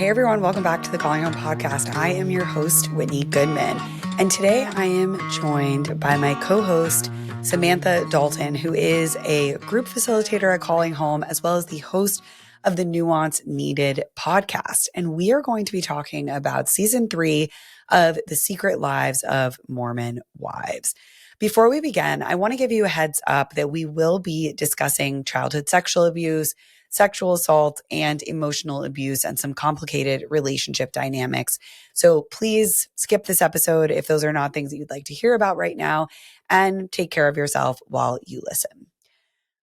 Hey everyone, welcome back to the Calling Home podcast. I am your host, Whitney Goodman, and today I am joined by my co-host, Samantha Dalton, who is a group facilitator at Calling Home, as well as the host of the Nuance Needed podcast. And we are going to be talking about season 3 of The Secret Lives of Mormon Wives. Before we begin, I want to give you a heads up that we will be discussing childhood sexual abuse, sexual assault, and emotional abuse, and some complicated relationship dynamics. So please skip this episode if those are not things that you'd like to hear about right now, and take care of yourself while you listen.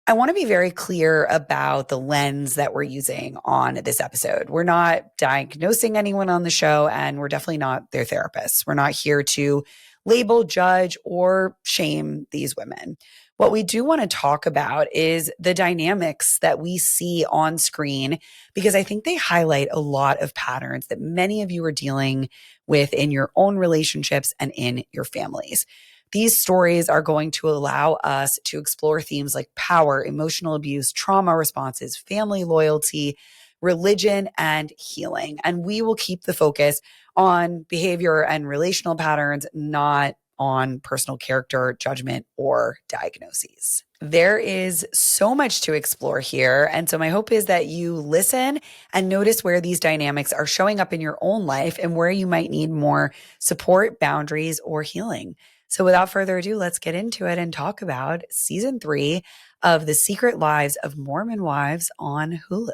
I want to be very clear about the lens that we're using on this episode. We're not diagnosing anyone on the show, and we're definitely not their therapists. We're not here to label, judge, or shame these women. What we do want to talk about is the dynamics that we see on screen, because I think they highlight a lot of patterns that many of you are dealing with in your own relationships and in your families. These stories are going to allow us to explore themes like power, emotional abuse, trauma responses, family loyalty, religion, and healing. And we will keep the focus on behavior and relational patterns, not on personal character, judgment, or diagnoses. There is so much to explore here. And so my hope is that you listen and notice where these dynamics are showing up in your own life and where you might need more support, boundaries, or healing. So without further ado, let's get into it and talk about season 3 of The Secret Lives of Mormon Wives on Hulu.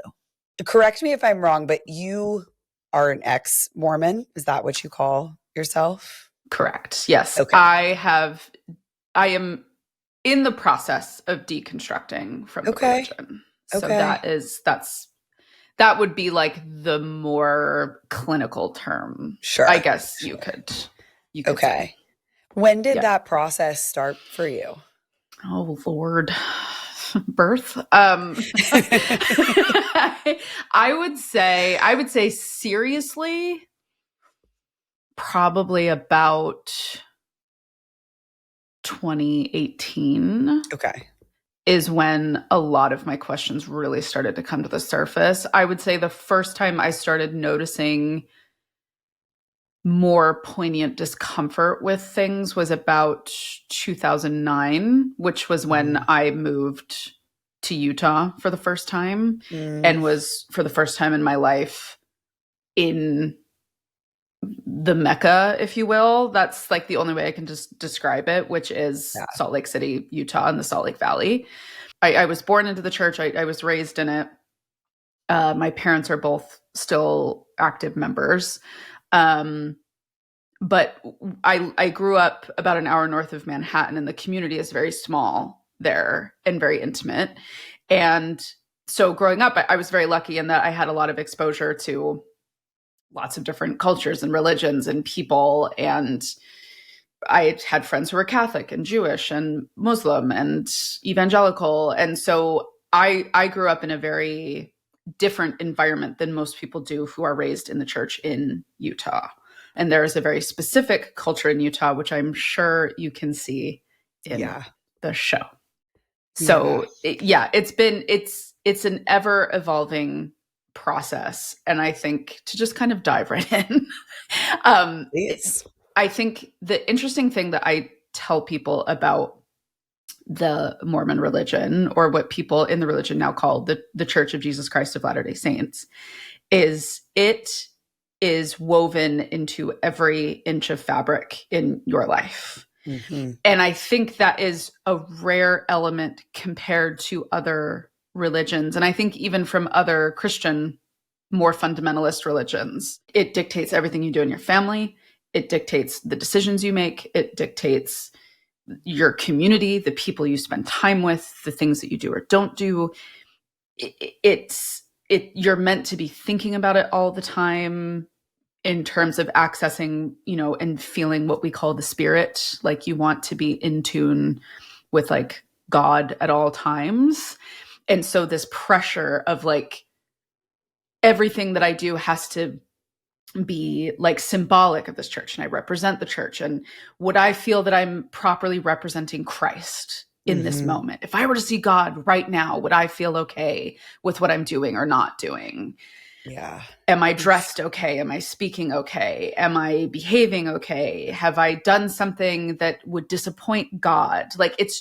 Correct me if I'm wrong, but you are an ex-Mormon. Is that what you call yourself? Correct. Yes. Okay. I am in the process of deconstructing from the religion. So that would be like the more clinical term. Sure. I guess you could okay. say. When did that process start for you? Oh, Lord. Birth. I would say seriously, probably about 2018. Okay. Is when a lot of my questions really started to come to the surface. I would say the first time I started noticing more poignant discomfort with things was about 2009, which was when I moved to Utah for the first time and was for the first time in my life in the Mecca, if you will. That's like the only way I can just describe it, which is Salt Lake City, Utah, in the Salt Lake Valley. I was born into the church. I was raised in it. My parents are both still active members. But I grew up about an hour north of Manhattan, and the community is very small there and very intimate. And so growing up, I was very lucky in that I had a lot of exposure to lots of different cultures and religions and people. And I had friends who were Catholic and Jewish and Muslim and evangelical. And so I grew up in a very different environment than most people do who are raised in the church in Utah. And there is a very specific culture in Utah, which I'm sure you can see in the show. So it's an ever evolving process. And I think to just kind of dive right in, I think the interesting thing that I tell people about the Mormon religion, or what people in the religion now call the Church of Jesus Christ of Latter-day Saints, is it is woven into every inch of fabric in your life. Mm-hmm. And I think that is a rare element compared to other religions. And I think even from other Christian, more fundamentalist religions, it dictates everything you do in your family. It dictates the decisions you make. It dictates your community, the people you spend time with, the things that you do or don't do. You're meant to be thinking about it all the time in terms of accessing, and feeling what we call the spirit. Like, you want to be in tune with like God at all times. And so this pressure of like, everything that I do has to be like symbolic of this church, and I represent the church. And would I feel that I'm properly representing Christ in this moment? If I were to see God right now, would I feel okay with what I'm doing or not doing? Yeah. Am I dressed okay? Am I speaking okay? Am I behaving okay? Have I done something that would disappoint God? Like, it's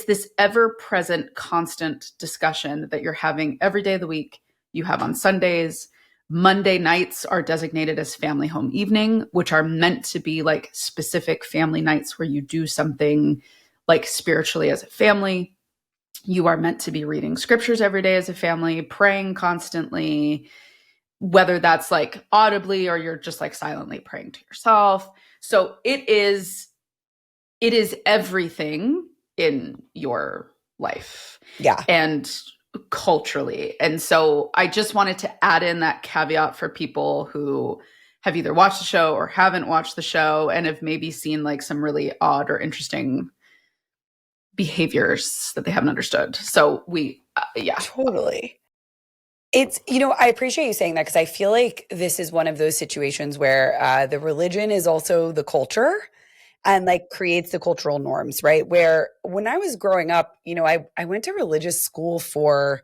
this ever present, constant discussion that you're having every day of the week. You have on Sundays. Monday nights are designated as family home evening, which are meant to be like specific family nights where you do something like spiritually as a family. You are meant to be reading scriptures every day as a family, praying constantly, whether that's like audibly or you're just like silently praying to yourself. So it is everything in your life. Yeah. And culturally. And so I just wanted to add in that caveat for people who have either watched the show or haven't watched the show and have maybe seen like some really odd or interesting behaviors that they haven't understood. So yeah. Totally. It's, I appreciate you saying that because I feel like this is one of those situations where the religion is also the culture and like creates the cultural norms, right? Where when I was growing up, I went to religious school for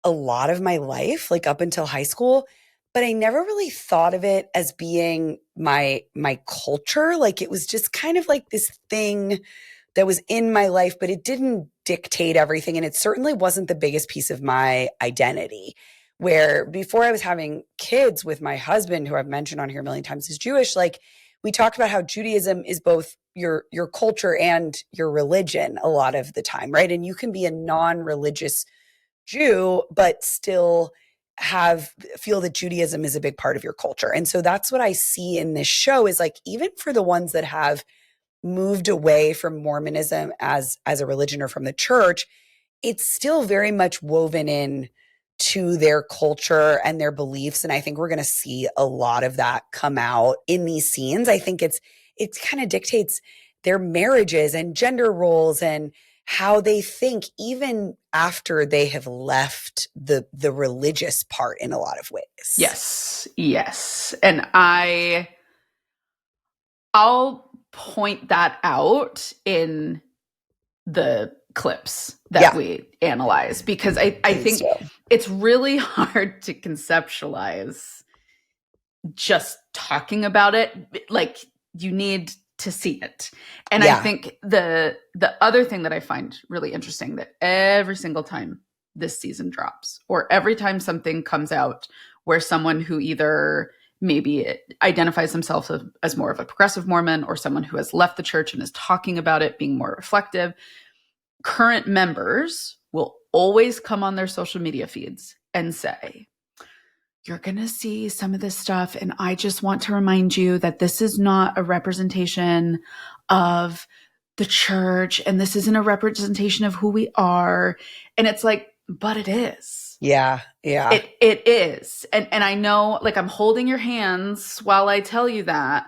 a lot of my life, like up until high school, but I never really thought of it as being my culture. Like it was just kind of like this thing that was in my life, but it didn't dictate everything. And it certainly wasn't the biggest piece of my identity. Where before I was having kids with my husband, who I've mentioned on here a million times is Jewish, like we talked about how Judaism is both your culture and your religion a lot of the time, right? And you can be a non-religious Jew, but still feel that Judaism is a big part of your culture. And so that's what I see in this show is like, even for the ones that have moved away from Mormonism as a religion or from the church, it's still very much woven in to their culture and their beliefs. And I think we're going to see a lot of that come out in these scenes. I think it kind of dictates their marriages and gender roles and how they think even after they have left the religious part in a lot of ways. Yes. And I'll point that out in the clips that we analyze because I think it's really hard to conceptualize just talking about it. Like you need to see it. And I think the other thing that I find really interesting that every single time this season drops or every time something comes out where someone who either maybe identifies themselves as more of a progressive Mormon or someone who has left the church and is talking about it, being more reflective, current members will always come on their social media feeds and say, you're going to see some of this stuff. And I just want to remind you that this is not a representation of the church. And this isn't a representation of who we are. And it's like, but it is. Yeah. It is. And I know, like, I'm holding your hands while I tell you that,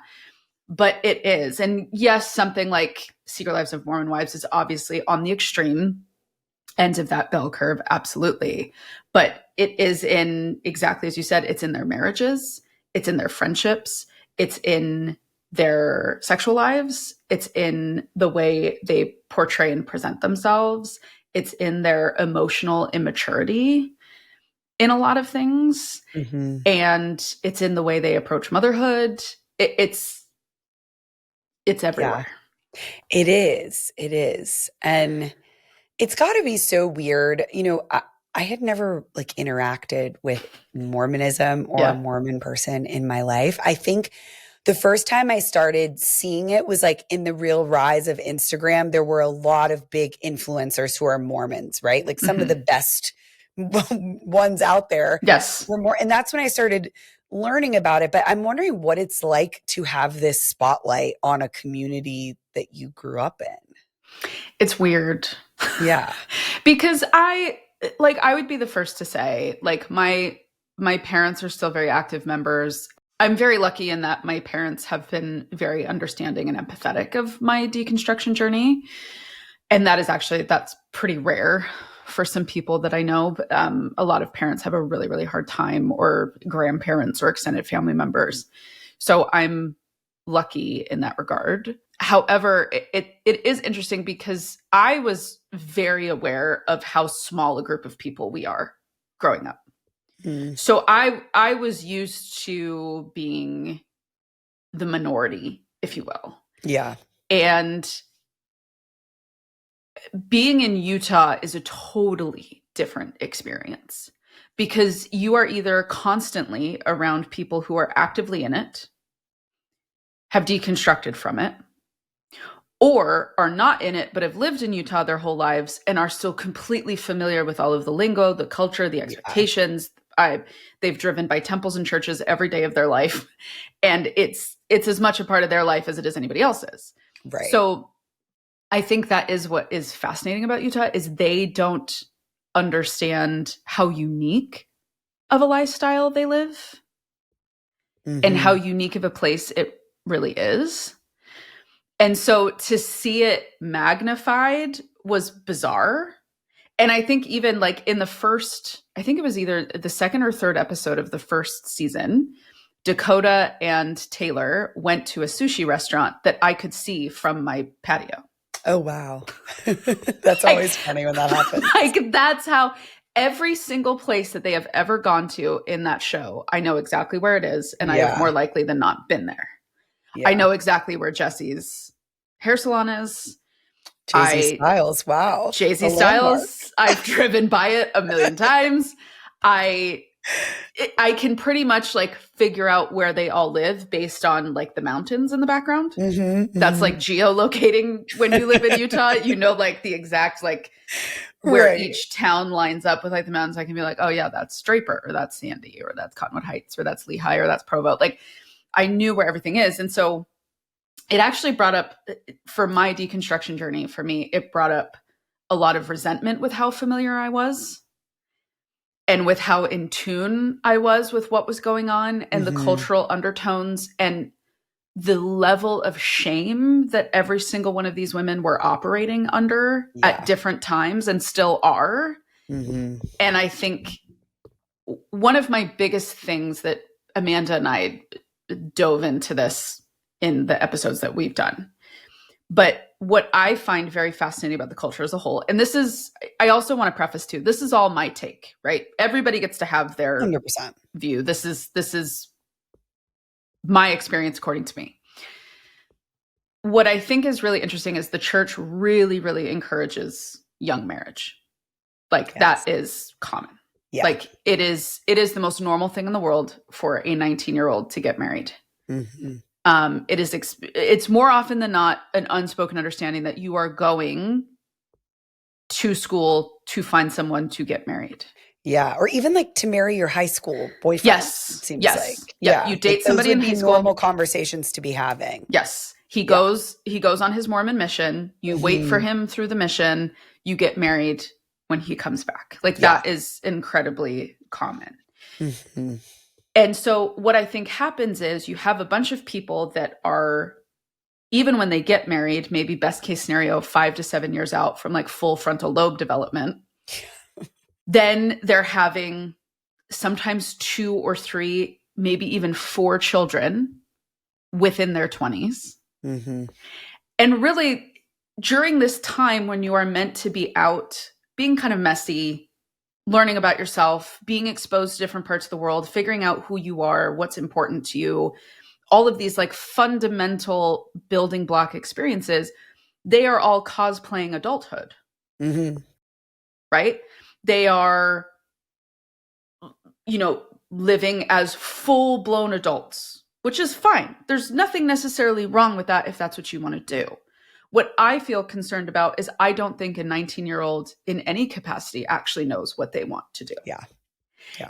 but it is. And yes, something like Secret Lives of Mormon Wives is obviously on the extreme end of that bell curve. Absolutely. But it is in, exactly as you said, it's in their marriages, it's in their friendships, it's in their sexual lives, it's in the way they portray and present themselves, it's in their emotional immaturity in a lot of things. Mm-hmm. And it's in the way they approach motherhood. It's everywhere. Yeah. It is. And it's got to be so weird. I had never like interacted with Mormonism or a Mormon person in my life. I think the first time I started seeing it was like in the real rise of Instagram. There were a lot of big influencers who are Mormons, right? Like some of the best ones out there. Yes. Were more, and that's when I started learning about it. But I'm wondering what it's like to have this spotlight on a community that you grew up in. It's weird. Yeah. Because I would be the first to say, like, my parents are still very active members. I'm very lucky in that my parents have been very understanding and empathetic of my deconstruction journey. And that's pretty rare for some people that I know. But, a lot of parents have a really, really hard time, or grandparents or extended family members. So I'm lucky in that regard. However, it is interesting because I was very aware of how small a group of people we are growing up. So I was used to being the minority, if you will. Yeah. And being in Utah is a totally different experience because you are either constantly around people who are actively in it, have deconstructed from it, or are not in it but have lived in Utah their whole lives and are still completely familiar with all of the lingo, the culture, the expectations. They've driven by temples and churches every day of their life, and it's as much a part of their life as it is anybody else's. Right. So I think that is what is fascinating about Utah is they don't understand how unique of a lifestyle they live and how unique of a place it really is. And so to see it magnified was bizarre. And I think even like in the first, I think it was either the second or third episode of the first season, Dakota and Taylor went to a sushi restaurant that I could see from my patio. Oh, wow. That's always funny when that happens. Like that's how every single place that they have ever gone to in that show, I know exactly where it is. And I have more likely than not been there. Yeah. I know exactly where Jesse's hair salon is. Jay-Z Styles. Wow. Jay-Z Styles. I've driven by it a million times. I can pretty much like figure out where they all live based on like the mountains in the background. That's like geolocating when you live in Utah, you know, like the exact like where each town lines up with like the mountains. I can be like, oh yeah, that's Draper or that's Sandy or that's Cottonwood Heights or that's Lehigh or that's Provo. Like I knew where everything is. And so it actually brought up for my deconstruction journey, for me, it brought up a lot of resentment with how familiar I was and with how in tune I was with what was going on and the cultural undertones and the level of shame that every single one of these women were operating under at different times and still are. And I think one of my biggest things that Amanda and I dove into this in the episodes that we've done. But what I find very fascinating about the culture as a whole, and this is, I also want to preface too, this is all my take, right? Everybody gets to have their 100% view. This is my experience according to me. What I think is really interesting is the church really, really encourages young marriage. Like that is common. Yeah. Like it is the most normal thing in the world for a 19-year-old to get married. It's more often than not an unspoken understanding that you are going to school to find someone to get married. Yeah, or even like to marry your high school boyfriend. Yes, it seems like. Yeah, you date somebody in high school. Normal conversations to be having. Yes, he goes on his Mormon mission. You wait for him through the mission. You get married when he comes back. Like that is incredibly common. And so what I think happens is you have a bunch of people that are, even when they get married, maybe best case scenario, 5 to 7 years out from like full frontal lobe development, then they're having sometimes 2 or 3, maybe even 4 children within their 20s. And really during this time when you are meant to be out, being kind of messy, learning about yourself, being exposed to different parts of the world, figuring out who you are, what's important to you, all of these like fundamental building block experiences, they are all cosplaying adulthood, right? They are, you know, living as full-blown adults, which is fine. There's nothing necessarily wrong with that if that's what you want to do. What I feel concerned about is I don't think a 19-year-old in any capacity actually knows what they want to do. Yeah.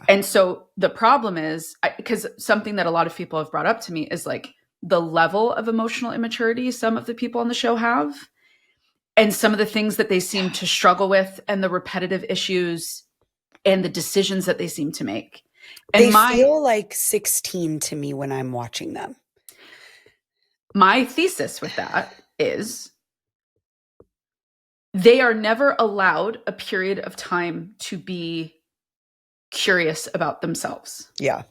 And so the problem is, because something that a lot of people have brought up to me is like the level of emotional immaturity some of the people on the show have and some of the things that they seem to struggle with and the repetitive issues and the decisions that they seem to make. And they feel like 16 to me when I'm watching them. My thesis with that is they are never allowed a period of time to be curious about themselves. Yeah.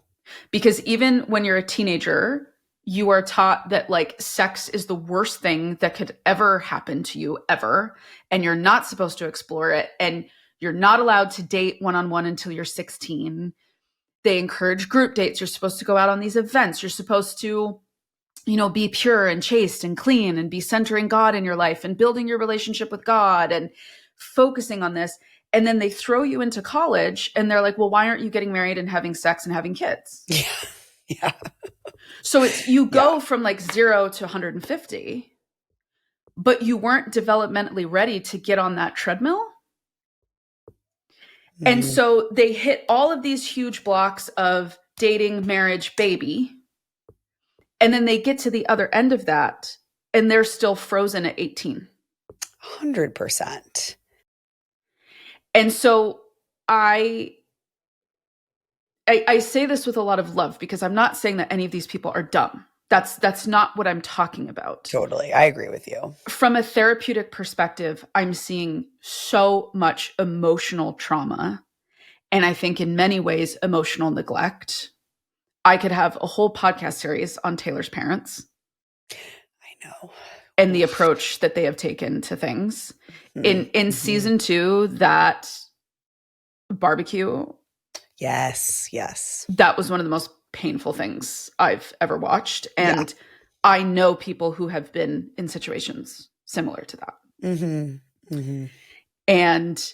Because even when you're a teenager, you are taught that like sex is the worst thing that could ever happen to you ever. And you're not supposed to explore it. And you're not allowed to date one-on-one until you're 16. they encourage group dates. You're supposed to go out on these events. You're supposed to, be pure and chaste and clean and be centering God in your life and building your relationship with God and focusing on this. And then they throw you into college and they're like, well, why aren't you getting married and having sex and having kids? Yeah. Yeah. So it's, you go from like 0 to 150, but you weren't developmentally ready to get on that treadmill. Mm-hmm. And so they hit all of these huge blocks of dating, marriage, baby. And then they get to the other end of that and they're still frozen at 18. 100%. And so I say this with a lot of love because I'm not saying that any of these people are dumb. That's not what I'm talking about. Totally. I agree with you. From a therapeutic perspective, I'm seeing so much emotional trauma. And I think in many ways, emotional neglect. I could have a whole podcast series on Taylor's parents. I know. And the approach that they have taken to things. In season 2, that barbecue. Yes. That was one of the most painful things I've ever watched. And I know people who have been in situations similar to that. And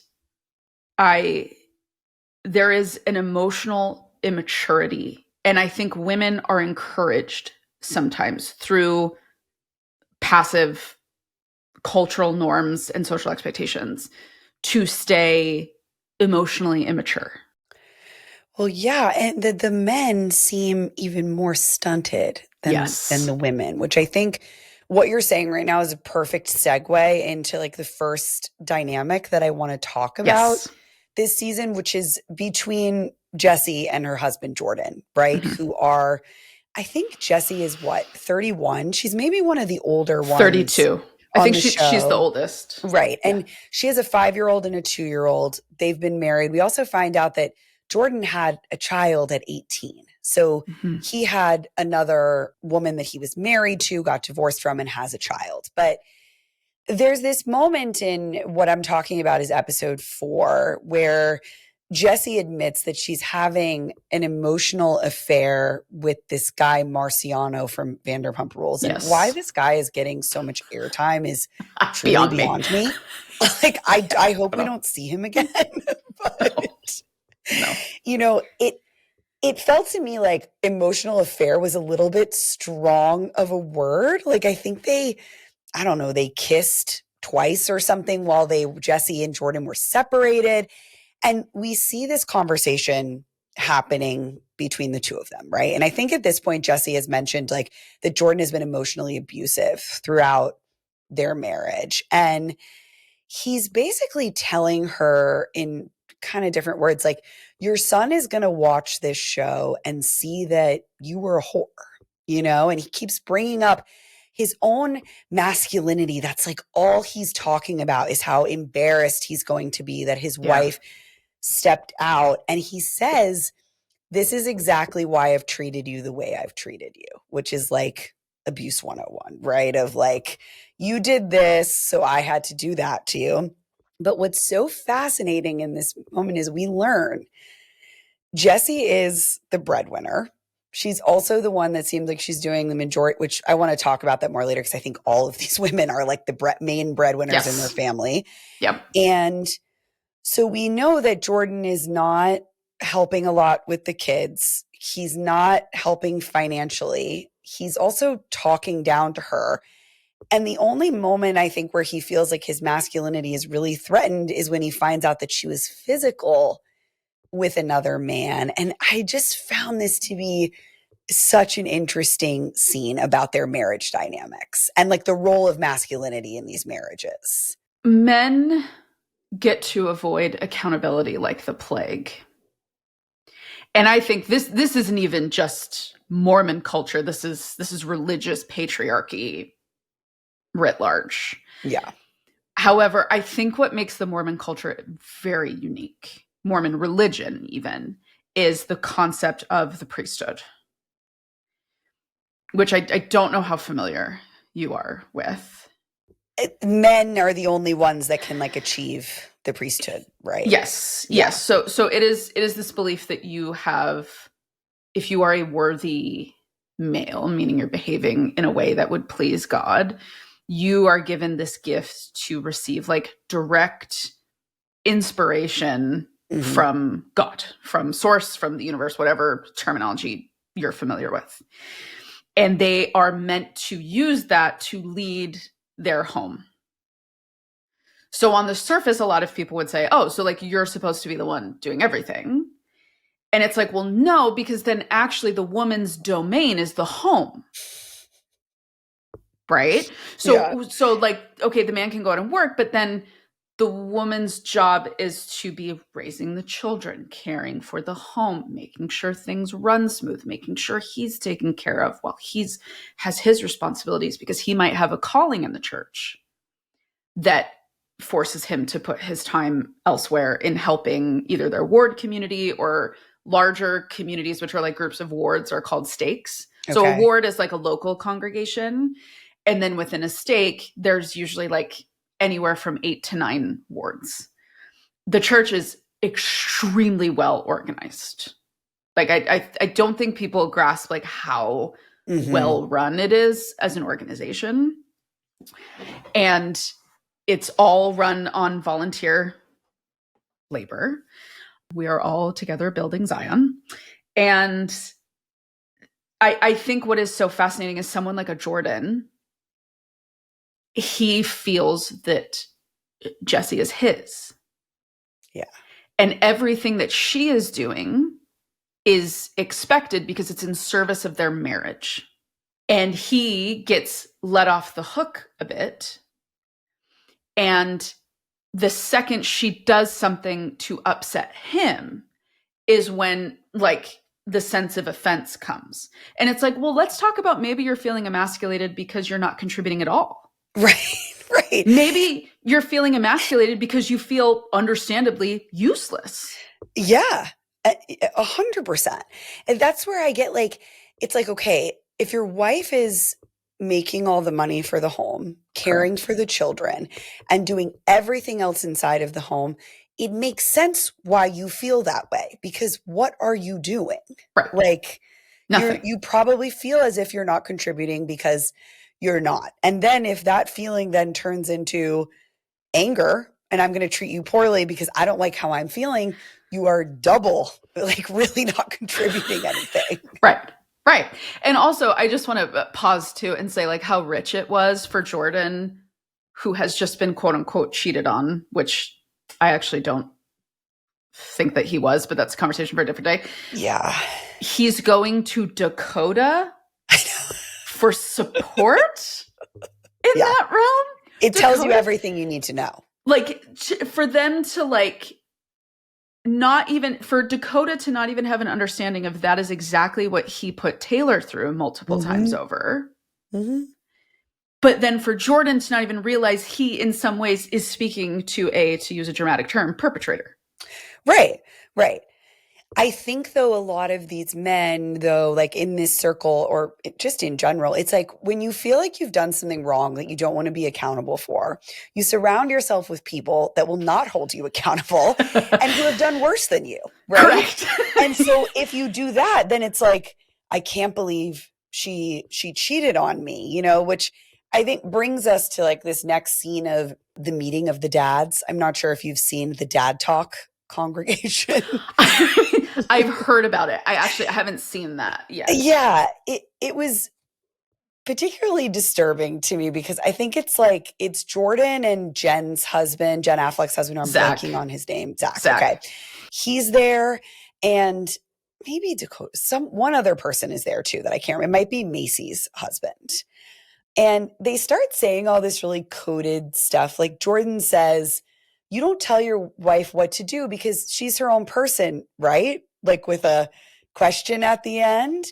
there is an emotional immaturity. And I think women are encouraged sometimes through passive cultural norms and social expectations to stay emotionally immature. Well, yeah. And the men seem even more stunted than the women, which I think what you're saying right now is a perfect segue into like the first dynamic that I want to talk about this season, which is between Jessie and her husband, Jordan, right? Who are, I think Jessie is 31. She's maybe one of the older ones. 32. I think she's the oldest. Right. And she has a 5-year-old and a 2-year-old. They've been married. We also find out that Jordan had a child at 18. So he had another woman that he was married to, got divorced from, and has a child. But there's this moment in what I'm talking about is episode 4, where Jessie admits that she's having an emotional affair with this guy, Marciano from Vanderpump Rules. And why this guy is getting so much airtime is truly beyond me. Like, I hope we don't see him again. But, no. It felt to me like emotional affair was a little bit strong of a word. Like, I think they kissed twice or something while Jessie and Jordan were separated. And we see this conversation happening between the two of them, right? And I think at this point, Jessie has mentioned like that Jordan has been emotionally abusive throughout their marriage. And he's basically telling her in kind of different words, like, your son is going to watch this show and see that you were a whore, and he keeps bringing up his own masculinity. That's like all he's talking about is how embarrassed he's going to be that his wife stepped out. And he says, this is exactly why I've treated you the way I've treated you, which is like abuse 101, right? Of like, you did this, so I had to do that to you. But what's so fascinating in this moment is we learn Jessie is the breadwinner. She's also the one that seems like she's doing the majority, which I want to talk about that more later because I think all of these women are like the main breadwinners in their family. Yep. And so we know that Jordan is not helping a lot with the kids. He's not helping financially. He's also talking down to her. And the only moment I think where he feels like his masculinity is really threatened is when he finds out that she was physical with another man. And I just found this to be such an interesting scene about their marriage dynamics and like the role of masculinity in these marriages. Men get to avoid accountability like the plague. And I think this isn't even just Mormon culture. This is religious patriarchy writ large. Yeah. However, I think what makes the Mormon culture very unique, Mormon religion even, is the concept of the priesthood, which I don't know how familiar you are with. Men are the only ones that can like achieve the priesthood, right? Yes. Yeah. Yes. So it is this belief that you have, if you are a worthy male, meaning you're behaving in a way that would please God, you are given this gift to receive like direct inspiration from God, from source, from the universe, whatever terminology you're familiar with. And they are meant to use that to lead their home. So on the surface, a lot of people would say, oh, so like you're supposed to be the one doing everything. And it's like, well, no, because then actually the woman's domain is the home. Right? So like, okay, the man can go out and work, but then the woman's job is to be raising the children, caring for the home, making sure things run smooth, making sure he's taken care of while has his responsibilities, because he might have a calling in the church that forces him to put his time elsewhere in helping either their ward community or larger communities, which are like groups of wards, are called stakes. Okay. So a ward is like a local congregation. And then within a stake, there's usually like anywhere from 8 to 9 wards. The church is extremely well organized. Like I don't think people grasp like how well run it is as an organization. And it's all run on volunteer labor. We are all together building Zion. And I think what is so fascinating is someone like a Jordan, he feels that Jesse is his. Yeah. And everything that she is doing is expected because it's in service of their marriage. And he gets let off the hook a bit. And the second she does something to upset him is when like the sense of offense comes. And it's like, well, let's talk about maybe you're feeling emasculated because you're not contributing at all. Right. Maybe you're feeling emasculated because you feel understandably useless. Yeah, 100%. And that's where I get like, it's like, okay, if your wife is making all the money for the home, caring for the children, and doing everything else inside of the home, it makes sense why you feel that way, because what are you doing? Right. Like nothing. You probably feel as if you're not contributing because you're not. And then if that feeling then turns into anger and I'm going to treat you poorly because I don't like how I'm feeling, you are double, like really not contributing anything. Right. And also, I just want to pause too and say like how rich it was for Jordan, who has just been quote unquote cheated on, which I actually don't think that he was, but that's a conversation for a different day. Yeah. He's going to Dakota for support in that realm. It tells you everything you need to know. Like for them to like not even for Dakota to not even have an understanding of that is exactly what he put Taylor through multiple times over. But then for Jordan to not even realize he in some ways is speaking to use a dramatic term, perpetrator. Right. I think though a lot of these men though, like in this circle or just in general, it's like when you feel like you've done something wrong that you don't want to be accountable for, you surround yourself with people that will not hold you accountable and who have done worse than you, right? Correct. And so if you do that, then it's like, I can't believe she cheated on me, you know, which I think brings us to like this next scene of the meeting of the dads. I'm not sure if you've seen the Dad Talk congregation. I've heard about it. I haven't seen that yet. Yeah, it was particularly disturbing to me because I think it's Jordan and Jen's husband, Jen Affleck's husband. I'm blanking on his name. Zach. Okay. He's there and maybe Dakota, one other person is there too that I can't remember. It might be Macy's husband. And they start saying all this really coded stuff. Like Jordan says, you don't tell your wife what to do because she's her own person, right? Like with a question at the end.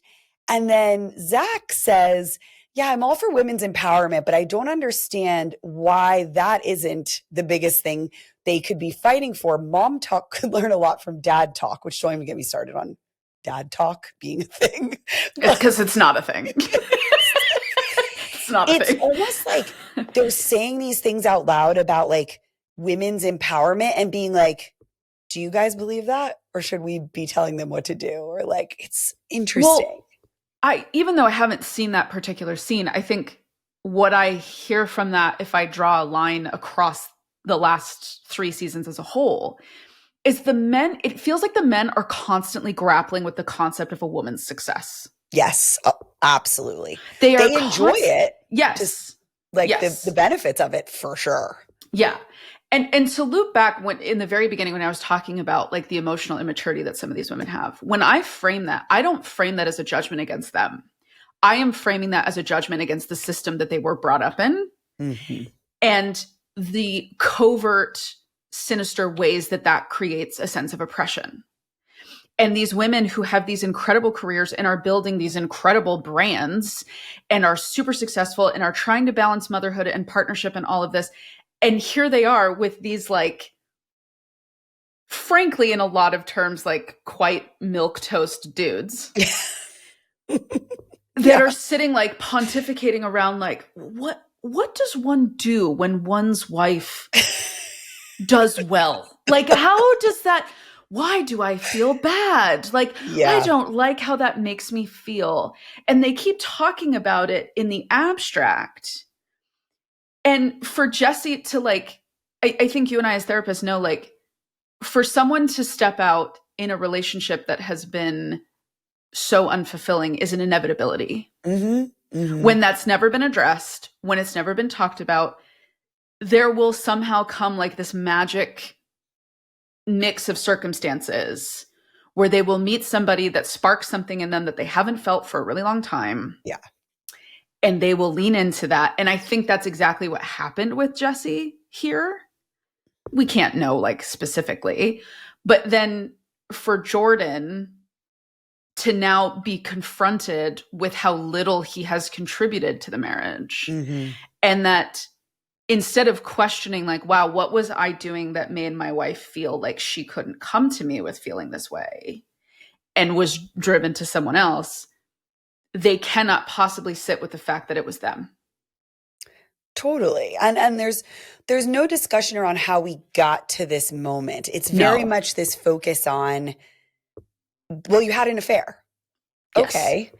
And then Zach says, yeah, I'm all for women's empowerment, but I don't understand why that isn't the biggest thing they could be fighting for. Mom talk could learn a lot from dad talk, which don't even get me started on dad talk being a thing. It's because it's not a thing. It's not a thing. It's almost like they're saying these things out loud about like women's empowerment and being like, do you guys believe that? Or should we be telling them what to do? Or like, it's interesting. Well, even though I haven't seen that particular scene, I think what I hear from that, if I draw a line across the last 3 seasons as a whole, is it feels like the men are constantly grappling with the concept of a woman's success. Yes, absolutely. They enjoy it. Yes. Just like the benefits of it for sure. Yeah. And to loop back in the very beginning, when I was talking about like the emotional immaturity that some of these women have, when I frame that, I don't frame that as a judgment against them. I am framing that as a judgment against the system that they were brought up in, and the covert, sinister ways that creates a sense of oppression. And these women who have these incredible careers and are building these incredible brands and are super successful and are trying to balance motherhood and partnership and all of this. And here they are with these, like, frankly, in a lot of terms, like quite milquetoast dudes that are sitting like pontificating around like, what does one do when one's wife does well? Like, how does that, why do I feel bad? Like, I don't like how that makes me feel. And they keep talking about it in the abstract. And for Jessie to like, I think you and I as therapists know, like, for someone to step out in a relationship that has been so unfulfilling is an inevitability. When that's never been addressed, when it's never been talked about, there will somehow come like this magic mix of circumstances where they will meet somebody that sparks something in them that they haven't felt for a really long time. Yeah. And they will lean into that. And I think that's exactly what happened with Jessie here. We can't know like specifically, but then for Jordan to now be confronted with how little he has contributed to the marriage, and that instead of questioning like, wow, what was I doing that made my wife feel like she couldn't come to me with feeling this way and was driven to someone else, they cannot possibly sit with the fact that it was them. Totally. And there's no discussion around how we got to this moment. It's very much this focus on, well, you had an affair. Yes. Okay.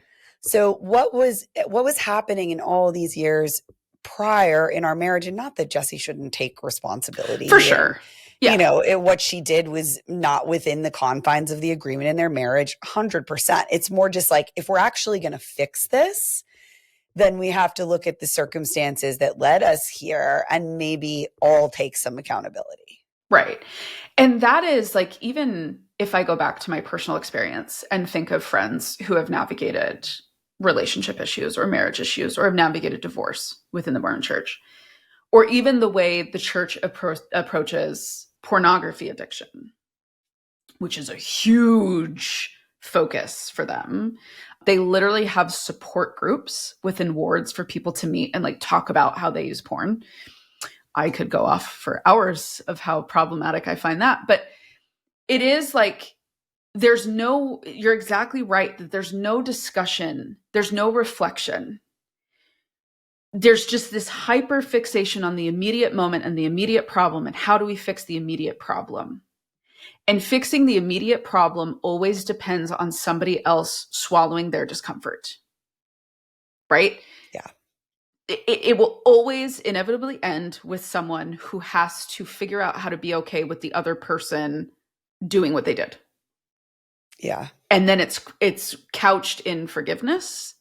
So what was happening in all these years prior in our marriage? And not that Jessie shouldn't take responsibility. For sure. Yeah. You know, what she did was not within the confines of the agreement in their marriage, 100%. It's more just like, if we're actually going to fix this, then we have to look at the circumstances that led us here and maybe all take some accountability. Right. And that is like, even if I go back to my personal experience and think of friends who have navigated relationship issues or marriage issues or have navigated divorce within the Mormon church, or even the way the church approaches pornography addiction, which is a huge focus for them. They literally have support groups within wards for people to meet and like talk about how they use porn. I could go off for hours of how problematic I find that, but it is like, you're exactly right that there's no discussion, there's no reflection. There's just this hyper fixation on the immediate moment and the immediate problem, and how do we fix the immediate problem? And fixing the immediate problem always depends on somebody else swallowing their discomfort, right? Yeah. It will always inevitably end with someone who has to figure out how to be okay with the other person doing what they did. Yeah. And then it's couched in forgiveness,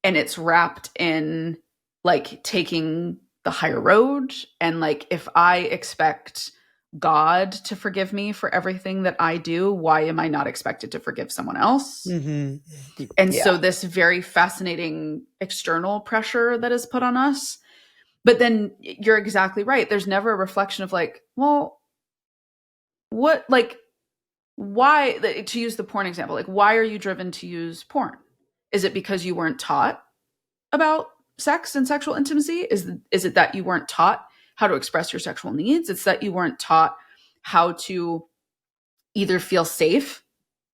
and it's wrapped in like taking the higher road. And like, if I expect God to forgive me for everything that I do, why am I not expected to forgive someone else? And so this very fascinating external pressure that is put on us. But then you're exactly right. There's never a reflection of like, well, what, like, why, to use the porn example, like, why are you driven to use porn? Is it because you weren't taught about sex and sexual intimacy? Is it that you weren't taught how to express your sexual needs? It's that you weren't taught how to either feel safe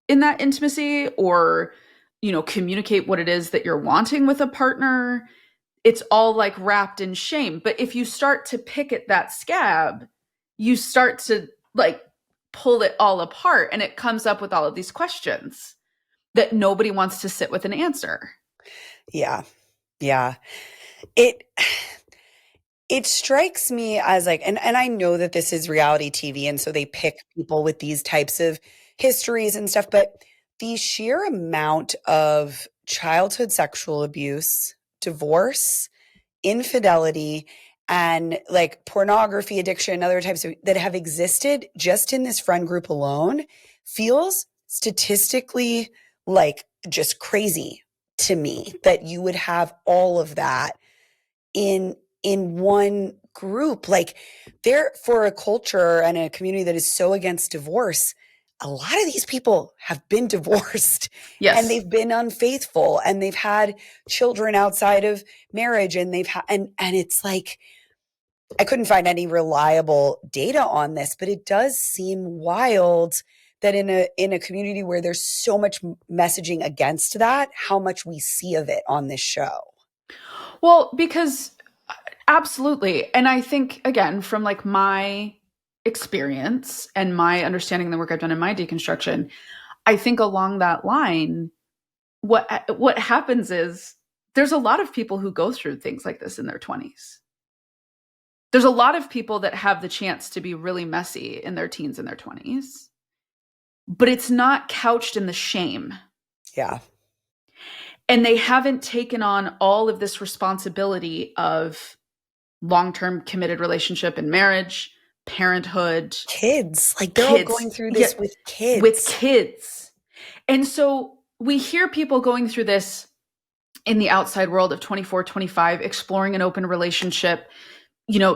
in that intimacy or, communicate what it is that you're wanting with a partner. It's all like wrapped in shame. But if you start to pick at that scab, you start to like pull it all apart, and it comes up with all of these questions that nobody wants to sit with an answer. Yeah. Yeah. It strikes me as like, and I know that this is reality TV, and so they pick people with these types of histories and stuff, but the sheer amount of childhood sexual abuse, divorce, infidelity, and like pornography addiction, other types of that have existed just in this friend group alone feels statistically like just crazy to me that you would have all of that in one group. Like, there, for a culture and a community that is so against divorce, a lot of these people have been divorced and Yes. they've been unfaithful and they've had children outside of marriage, and they've had and it's like, I couldn't find any reliable data on this, but it does seem wild that in a community where there's so much messaging against that, how much we see of it on this show. Well, because absolutely. And I think, again, from like my experience and my understanding of the work I've done in my deconstruction, I think along that line, what happens is there's a lot of people who go through things like this in their 20s. There's a lot of people that have the chance to be really messy in their teens and their 20s, but it's not couched in the shame. Yeah. And they haven't taken on all of this responsibility of long-term committed relationship and marriage, parenthood, Kids. Like, they're all going through this with kids. With kids. And so we hear people going through this in the outside world of 24, 25, exploring an open relationship,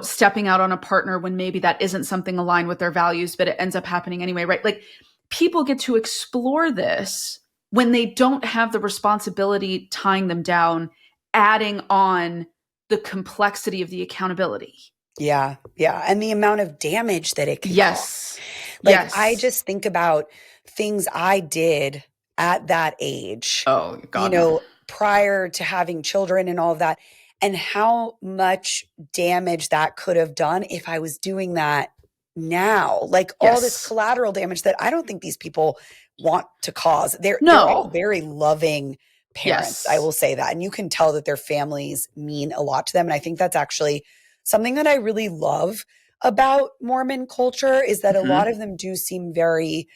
stepping out on a partner when maybe that isn't something aligned with their values, but it ends up happening anyway, right? Like, people get to explore this when they don't have the responsibility tying them down, adding on the complexity of the accountability. Yeah. Yeah. And the amount of damage that it can cause. Yes. Like, yes. I just think about things I did at that age. Oh, God. Prior to having children and all of that, and how much damage that could have done if I was doing that now. Like, all this collateral damage that I don't think these people want to cause. They're all very loving parents. Yes. I will say that. And you can tell that their families mean a lot to them. And I think that's actually something that I really love about Mormon culture, is that a lot of them do seem very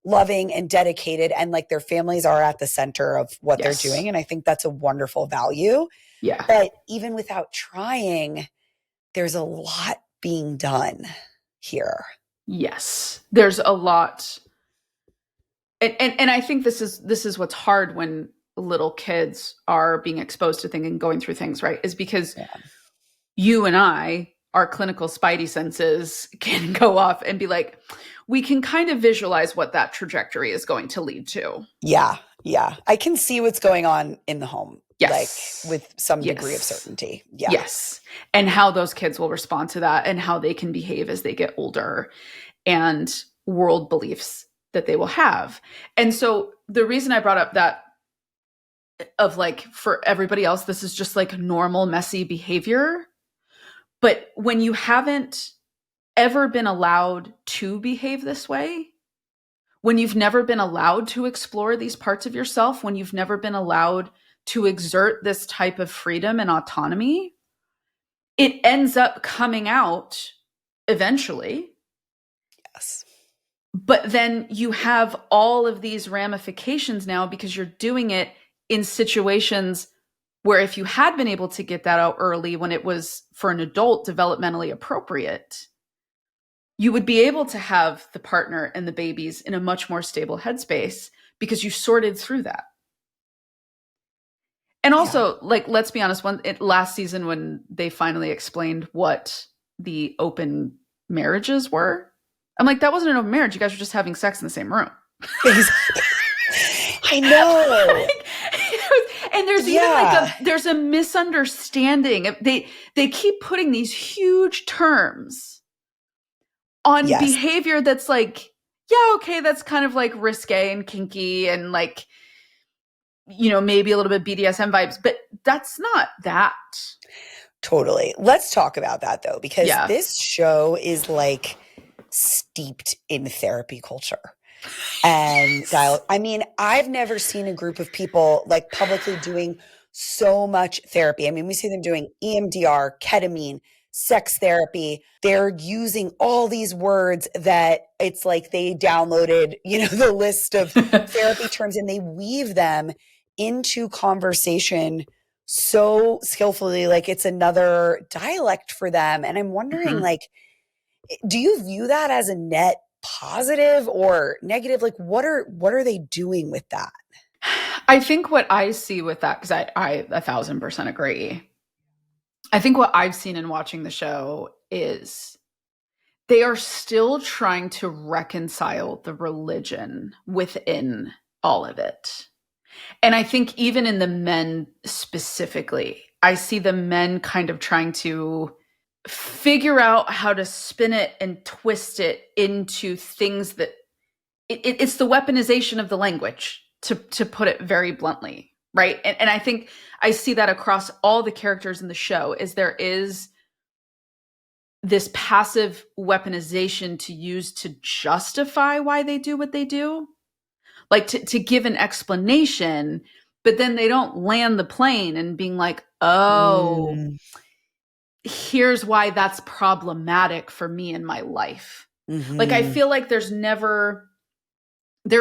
loving and dedicated, and like their families are at the center of what they're doing. And I think that's a wonderful value. Yeah. But even without trying, there's a lot being done here. Yes. There's a lot. And I think this is what's hard when little kids are being exposed to things and going through things, right? Is because you and I, our clinical spidey senses can go off and be like, we can kind of visualize what that trajectory is going to lead to. Yeah. Yeah. I can see what's going on in the home. Yes. Like, with some degree of certainty. Yeah. Yes. And how those kids will respond to that, and how they can behave as they get older, and world beliefs that they will have. And so the reason I brought up that of like, for everybody else, this is just like normal, messy behavior. But when you haven't ever been allowed to behave this way, when you've never been allowed to explore these parts of yourself, when you've never been allowed to exert this type of freedom and autonomy, it ends up coming out eventually. Yes. But then you have all of these ramifications now, because you're doing it in situations where if you had been able to get that out early when it was for an adult developmentally appropriate, you would be able to have the partner and the babies in a much more stable headspace, because you sorted through that. And also, like, let's be honest, last season when they finally explained what the open marriages were, I'm like, that wasn't an open marriage. You guys were just having sex in the same room. I know. And there's even there's a misunderstanding. They keep putting these huge terms on behavior that's like, yeah, okay, that's kind of like risque and kinky and like, maybe a little bit BDSM vibes, but that's not that. Totally. Let's talk about that though, because this show is like steeped in therapy culture and dialogue. I mean, I've never seen a group of people like publicly doing so much therapy. I mean, we see them doing EMDR, ketamine, sex therapy. They're using all these words that it's like they downloaded, the list of therapy terms, and they weave them into conversation so skillfully, like it's another dialect for them. And I'm wondering, like, do you view that as a net positive or negative? Like, what are they doing with that? I think what I see with that, because I 1,000% agree. I think what I've seen in watching the show is they are still trying to reconcile the religion within all of it. And I think even in the men specifically, I see the men kind of trying to figure out how to spin it and twist it into things that it's the weaponization of the language, to put it very bluntly, right? And I think I see that across all the characters in the show, is there is this passive weaponization to use to justify why they do what they do, like to give an explanation, but then they don't land the plane and being like, oh, here's why that's problematic for me in my life. Like, I feel like they're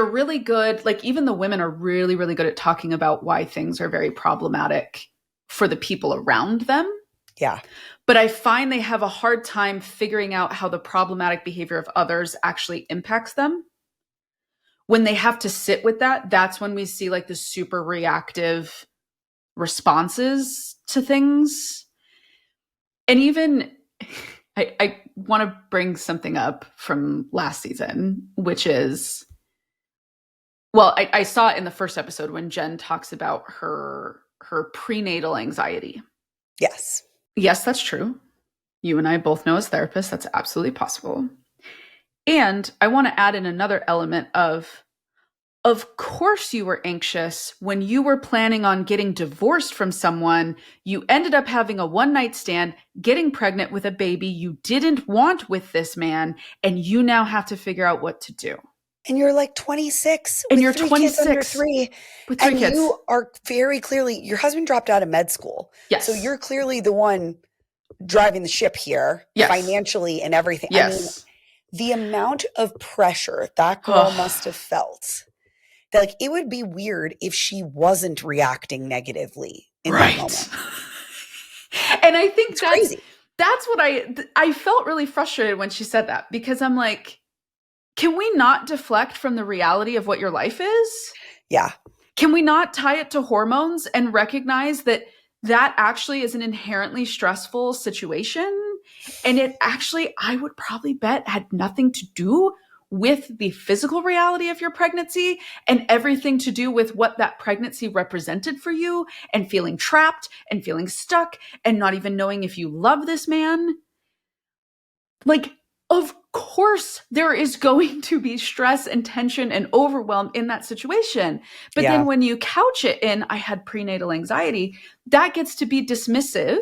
really good. Like, even the women are really, really good at talking about why things are very problematic for the people around them. Yeah. But I find they have a hard time figuring out how the problematic behavior of others actually impacts them. When they have to sit with that, that's when we see like the super reactive responses to things. And even I want to bring something up from last season, which is, well, I saw it in the first episode when Jen talks about her prenatal anxiety. Yes. Yes, that's true. You and I both know as therapists, that's absolutely possible. And I want to add in another element of course you were anxious when you were planning on getting divorced from someone. You ended up having a one-night stand, getting pregnant with a baby you didn't want with this man, and you now have to figure out what to do. And you're like 26 and with you're 3 26 kids under 3. with 3 kids. You are very clearly, your husband dropped out of med school. Yes. So you're clearly the one driving the ship here, yes. financially and everything. Yes. I mean, the amount of pressure that girl must have felt. That, like, it would be weird if she wasn't reacting negatively in that moment. And I think it's crazy. That's what I felt really frustrated when she said that, because I'm like, can we not deflect from the reality of what your life is? Yeah. Can we not tie it to hormones and recognize that actually is an inherently stressful situation? And it actually, I would probably bet, had nothing to do with the physical reality of your pregnancy and everything to do with what that pregnancy represented for you, and feeling trapped and feeling stuck and not even knowing if you love this man. Like, of course, there is going to be stress and tension and overwhelm in that situation. But then when you couch it in, I had prenatal anxiety, that gets to be dismissive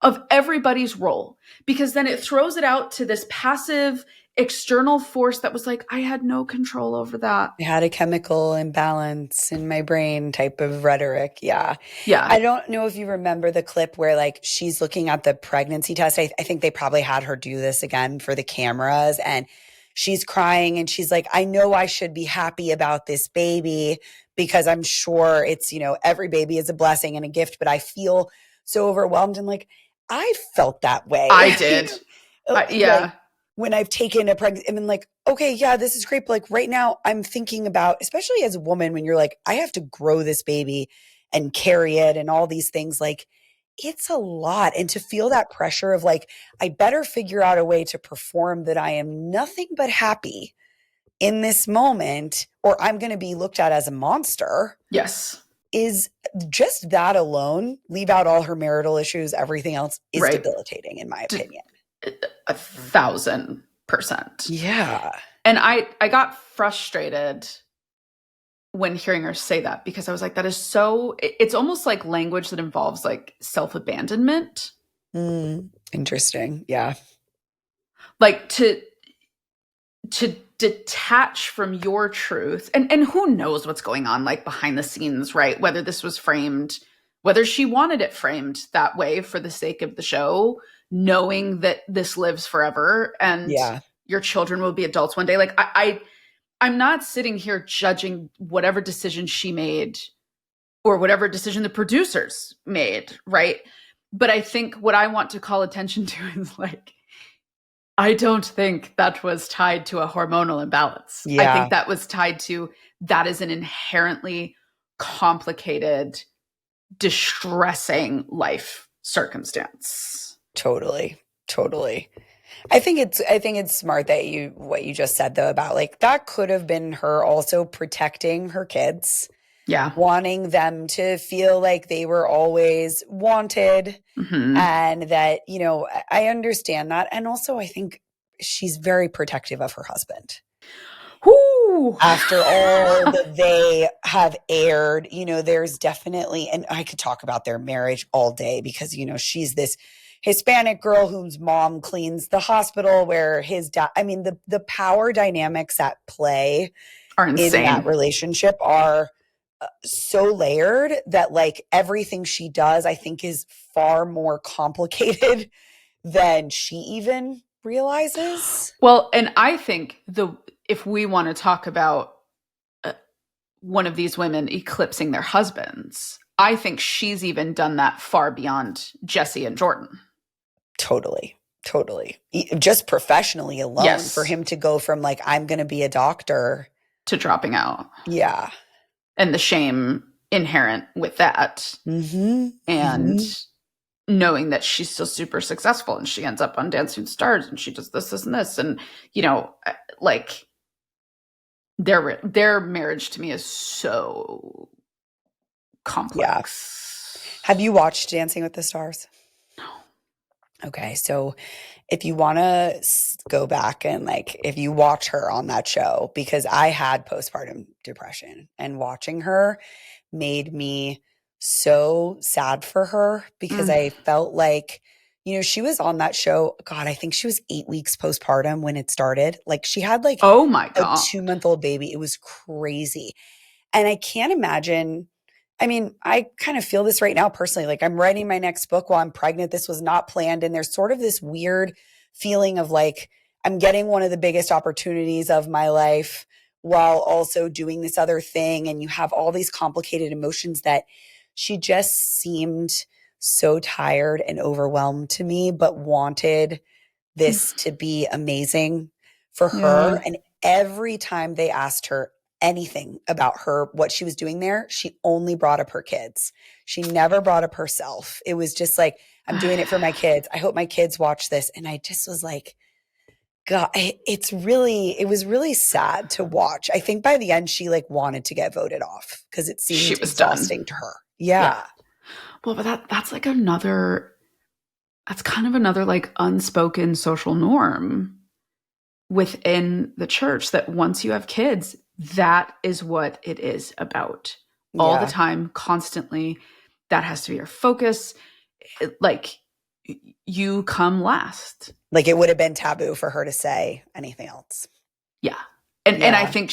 of everybody's role, because then it throws it out to this passive external force that was like, I had no control over that. I had a chemical imbalance in my brain type of rhetoric. Yeah. Yeah. I don't know if you remember the clip where, like, she's looking at the pregnancy test. I think they probably had her do this again for the cameras, and she's crying and she's like, I know I should be happy about this baby because I'm sure it's, every baby is a blessing and a gift, but I feel so overwhelmed. And like, I felt that way. I did. Yeah. Like, when I've taken a pregnancy, I mean, like, okay, yeah, this is great. But like right now I'm thinking about, especially as a woman, when you're like, I have to grow this baby and carry it and all these things, like, it's a lot. And to feel that pressure of like, I better figure out a way to perform that I am nothing but happy in this moment, or I'm going to be looked at as a monster. Yes. Is just that alone, leave out all her marital issues, everything else is debilitating, in my opinion. 1,000%. Yeah. And I got frustrated when hearing her say that, because I was like, that is so, it's almost like language that involves like self-abandonment. Interesting. Yeah. Like, to detach from your truth, and who knows what's going on like behind the scenes, right? Whether this was framed, whether she wanted it framed that way for the sake of the show, knowing that this lives forever and your children will be adults one day. Like I'm not sitting here judging whatever decision she made or whatever decision the producers made, right? But I think what I want to call attention to is like, I don't think that was tied to a hormonal imbalance. I think that was tied to, that is an inherently complicated, distressing life circumstance. Totally. I think it's smart that what you just said though about like that could have been her also protecting her kids. Yeah. Wanting them to feel like they were always wanted, and that, you know, I understand that. And also I think she's very protective of her husband. Ooh. After all that they have aired, you know, there's definitely, and I could talk about their marriage all day because, you know, she's this Hispanic girl whose mom cleans the hospital where his dad, I mean, the power dynamics at play are insane in that relationship are so layered that like everything she does, I think, is far more complicated than she even realizes. Well, and I think if we want to talk about one of these women eclipsing their husbands, I think she's even done that far beyond Jesse and Jordan. Totally. Just professionally alone, for him to go from like, I'm going to be a doctor to dropping out. Yeah. And the shame inherent with that. And knowing that she's still super successful and she ends up on Dancing with Stars and she does this and this. And, you know, like their marriage to me is so complex. Yeah. Have you watched Dancing with the Stars? No. Okay. So if you want to go back and like, if you watch her on that show, because I had postpartum depression and watching her made me so sad for her because I felt like, you know, she was on that show. God, I think she was 8 weeks postpartum when it started. Like she had like oh my God, a 2-month-old baby. It was crazy. And I can't imagine. I mean, I kind of feel this right now personally. Like I'm writing my next book while I'm pregnant. This was not planned. And there's sort of this weird feeling of like, I'm getting one of the biggest opportunities of my life while also doing this other thing. And you have all these complicated emotions that she just seemed so tired and overwhelmed to me, but wanted this to be amazing for her. And every time they asked her anything about her, what she was doing there, she only brought up her kids. She never brought up herself. It was just like, I'm doing it for my kids. I hope my kids watch this. And I just was like, God, it was really sad to watch. I think by the end, she like wanted to get voted off because it seemed exhausting to her. Yeah. Well, but that's like that's kind of another like unspoken social norm within the church that once you have kids, that is what it is about all the time, constantly. That has to be your focus. Like you come last. Like it would have been taboo for her to say anything else. Yeah. And I think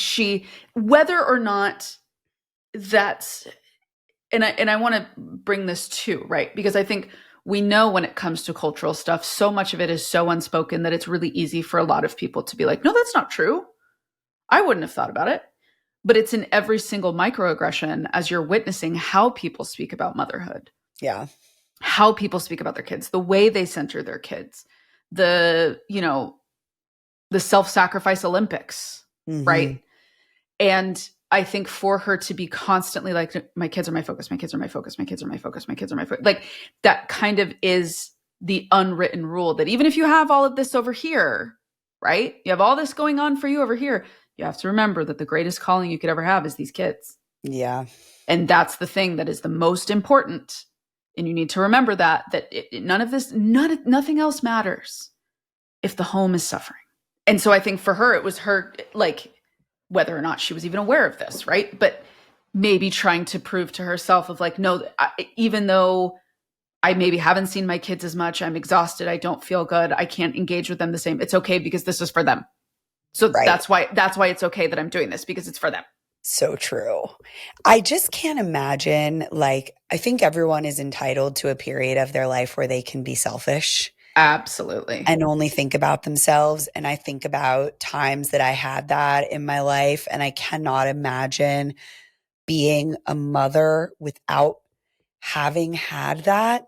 whether or not that's, and I want to bring this too, right? Because I think we know when it comes to cultural stuff, so much of it is so unspoken that it's really easy for a lot of people to be like, no, that's not true. I wouldn't have thought about it. But it's in every single microaggression as you're witnessing how people speak about motherhood. Yeah. How people speak about their kids, the way they center their kids, the self-sacrifice Olympics, right? And I think for her to be constantly like, my kids are my focus, my kids are my focus, my kids are my focus, my kids are my focus. Like that kind of is the unwritten rule that even if you have all of this over here, right? You have all this going on for you over here. You have to remember that the greatest calling you could ever have is these kids. Yeah. And that's the thing that is the most important. And you need to remember that nothing else matters if the home is suffering. And so I think for her, it was her, like, whether or not she was even aware of this, right? But maybe trying to prove to herself of like, no, even though I maybe haven't seen my kids as much, I'm exhausted, I don't feel good, I can't engage with them the same. It's okay because this is for them. So Right. that's why it's okay that I'm doing this, because it's for them. So true. I just can't imagine, like, I think everyone is entitled to a period of their life where they can be selfish Absolutely. and only think about themselves. And I think about times that I had that in my life, and I cannot imagine being a mother without having had that.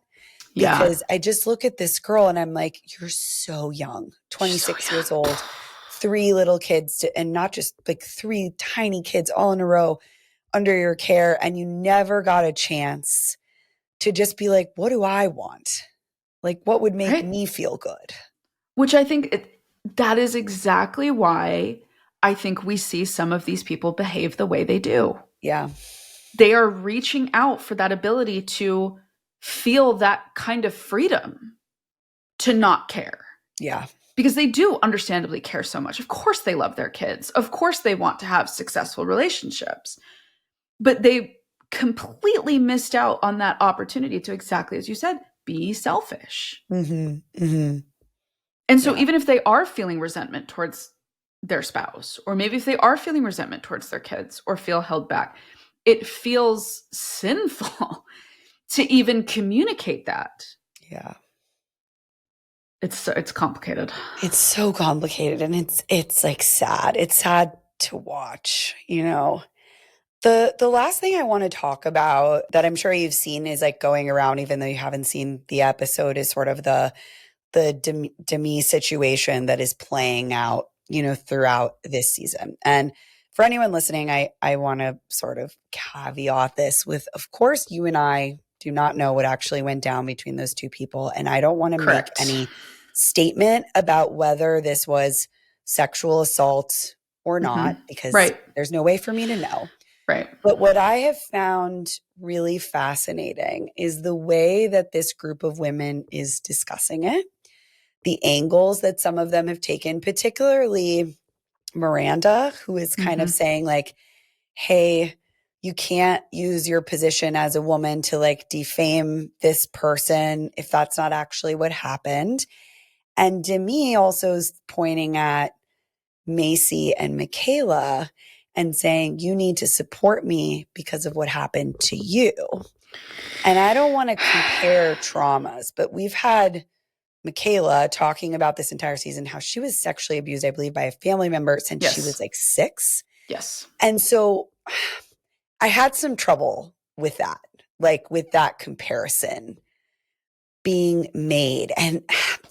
Yeah. Because I just look at this girl and I'm like, you're so young, 26 years old, 3 little kids, and not just like 3 tiny kids all in a row under your care. And you never got a chance to just be like, what do I want? Like, what would make Right. me feel good? Which I think that is exactly why I think we see some of these people behave the way they do. Yeah. They are reaching out for that ability to feel that kind of freedom to not care. Yeah. Because they do understandably care so much. Of course they love their kids. Of course they want to have successful relationships. But they completely missed out on that opportunity to, exactly as you said, be selfish. Mm-hmm. Mm-hmm. And so even if they are feeling resentment towards their spouse, or maybe if they are feeling resentment towards their kids or feel held back, it feels sinful to even communicate that. Yeah. It's complicated. It's so complicated, and it's like sad. It's sad to watch, you know. The last thing I want to talk about that I'm sure you've seen is like going around, even though you haven't seen the episode, is sort of the Demi situation that is playing out, you know, throughout this season. And for anyone listening, I want to sort of caveat this with, of course, you and I do not know what actually went down between those two people. And I don't want to make Correct. any statement about whether this was sexual assault or not, because Right. there's no way for me to know. Right. But what I have found really fascinating is the way that this group of women is discussing it, the angles that some of them have taken, particularly Miranda, who is kind of saying like, hey, you can't use your position as a woman to like defame this person if that's not actually what happened. And Demi also is pointing at Macy and Michaela and saying, you need to support me because of what happened to you. And I don't want to compare traumas, but we've had Michaela talking about this entire season, how she was sexually abused, I believe, by a family member since she was like 6. Yes. And so I had some trouble with that, like with that comparison being made. And